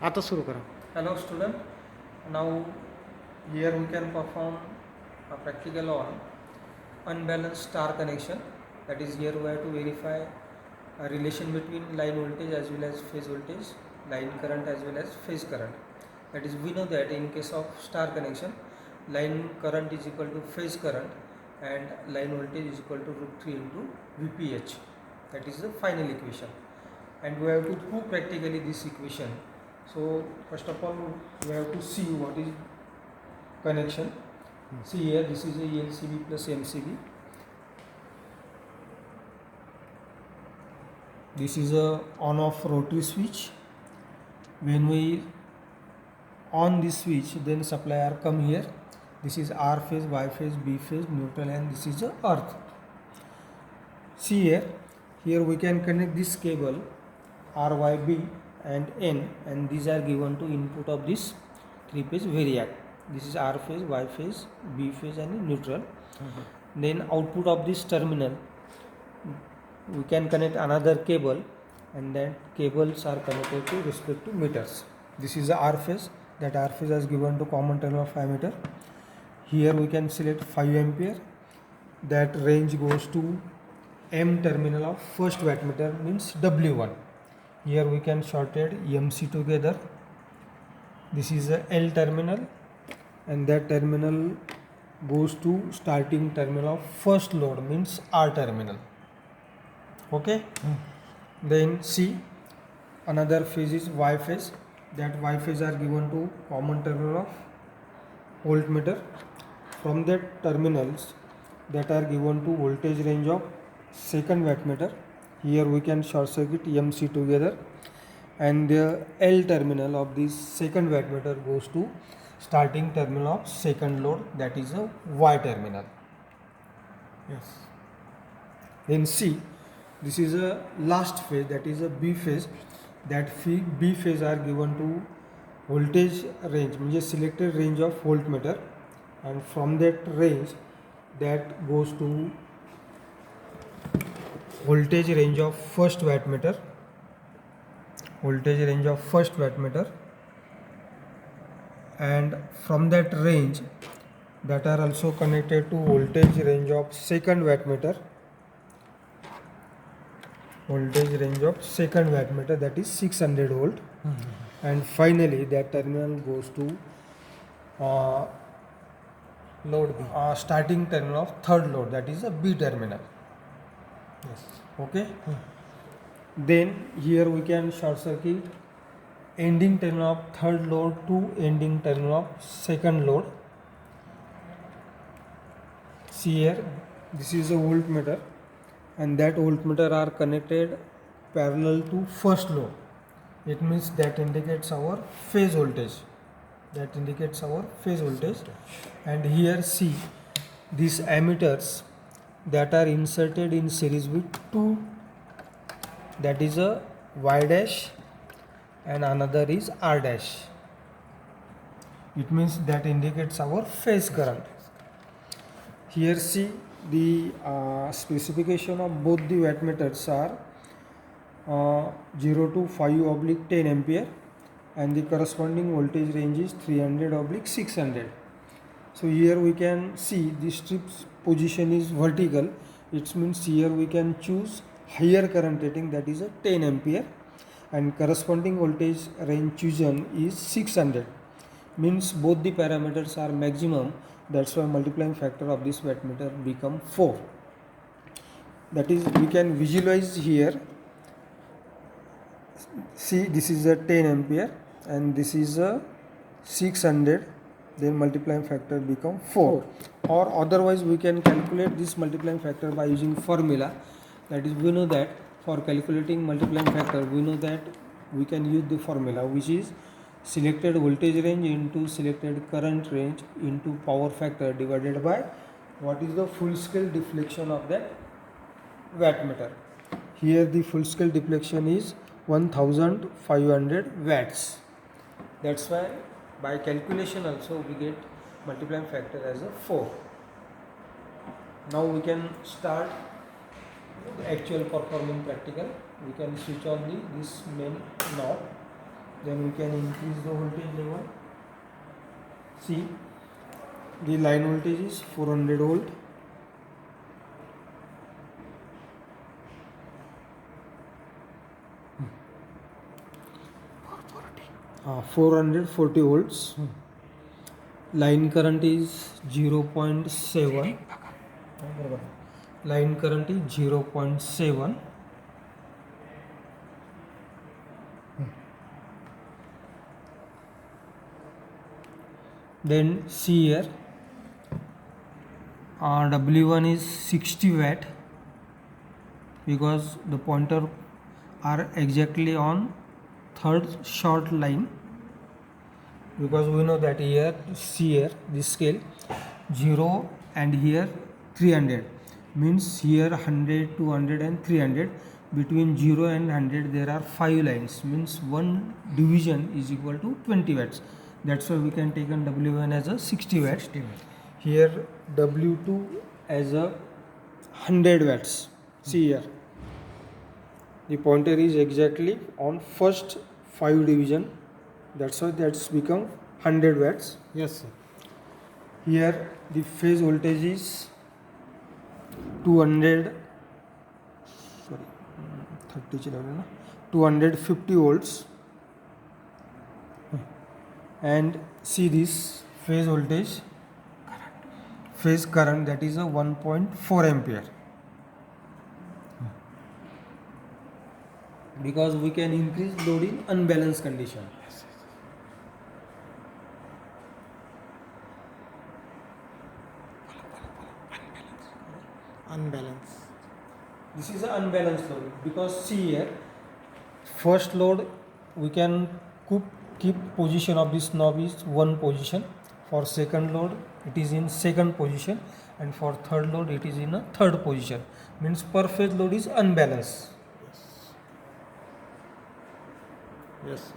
आता सुरू करा. Hello student, now here we can perform a practical on unbalanced star connection. That is, here we have to verify a relation between line voltage as well as phase voltage, line current as well as phase current. That is, we know that in case of star connection, line current is equal to phase current and line voltage is equal to root 3 into VPH. That is the final equation, and we have to prove practically this equation. So first of all we have to see what is connection. See here, this is a LCB plus MCB. This is a on off rotary switch. When we on this switch, then supply R come here. This is R phase, Y phase, B phase, neutral, and this is the earth. See here we can connect this cable R, Y, B and N, and these are given to input of this 3-phase variac. This is R phase, Y phase, B phase and neutral. Then output of this terminal we can connect another cable, and then cables are connected to respect to meters. This is the R phase, that R phase is given to common terminal of 5 meter. Here we can select 5 ampere, that range goes to M terminal of first wattmeter, means W1. Here we can shorted MC together. This is a L terminal, and that terminal goes to starting terminal of first load, means R terminal. Okay. Then C, another phase is Y phase, that Y phase are given to common terminal of voltmeter. From that terminals that are given to voltage range of second wattmeter, here we can short circuit MC together, and the L terminal of this second wattmeter goes to starting terminal of second load, that is a Y terminal. Yes. Then C, this is a last phase, that is a B phase, that B phase are given to voltage range, means selected range of voltmeter, and from that range that goes to voltage range of first wattmeter, and from that range that are also connected to voltage range of second wattmeter, that is 600 volt. And finally that terminal goes to load B. starting terminal of third load, that is a B terminal. Yes. Okay. Then here we can short circuit ending terminal of third load to ending terminal of second load. See here, this is a voltmeter, and that voltmeter are connected parallel to first load. It means that indicates our phase voltage. And here see, these ammeters that are inserted in series with two, that is a Y dash and another is R dash. It means that indicates our phase current. Here see, the specification of both the wattmeters are 0 to 5/10 ampere, and the corresponding voltage range is 300/600. So here we can see the strip's position is vertical. It means here we can choose higher current rating, that is a 10 ampere, and corresponding voltage range chosen is 600. Means both the parameters are maximum. That's why multiplying factor of this wattmeter become 4. That is, we can visualize here. See, this is a 10 ampere and this is a 600, then multiplying factor become 4. Or otherwise we can calculate this multiplying factor by using formula. That is, we know that for calculating multiplying factor, we know that we can use the formula, which is selected voltage range into selected current range into power factor divided by what is the full scale deflection of that wattmeter. Here the full scale deflection is 1500 watts. That's why by calculation also we get multiplying factor as a 4. Now we can start the actual performing practical. We can switch on this main knob. then we can increase the voltage level. See, the line voltage is 400 volt. Hmm. 440 volts. Line current is 0.7. Line current is 0.7. Then see here, W1 is 60 watt because the pointer are exactly on third short line, because we know that here, see here, this scale 0 and here 300 means here 100, 200 and 300. Between 0 and 100 there are 5 lines, means one division is equal to 20 watts. That's why we can take on W1 as a 60 watts. 60 watt. Here W2 as a 100 watts. See here, the pointer is exactly on first 5 division, that's why that's become 100 watts. Yes, sir. Here the phase voltage is 200, sorry, 250 volts, and see this phase voltage, phase current, that is a 1.4 ampere, because we can increase load in unbalanced condition. Unbalanced. This is an unbalanced load, because see here, first load we can keep position of this knob is one position, for second load it is in second position, and for third load it is in a third position, means per phase load is unbalanced. Yes. Yes.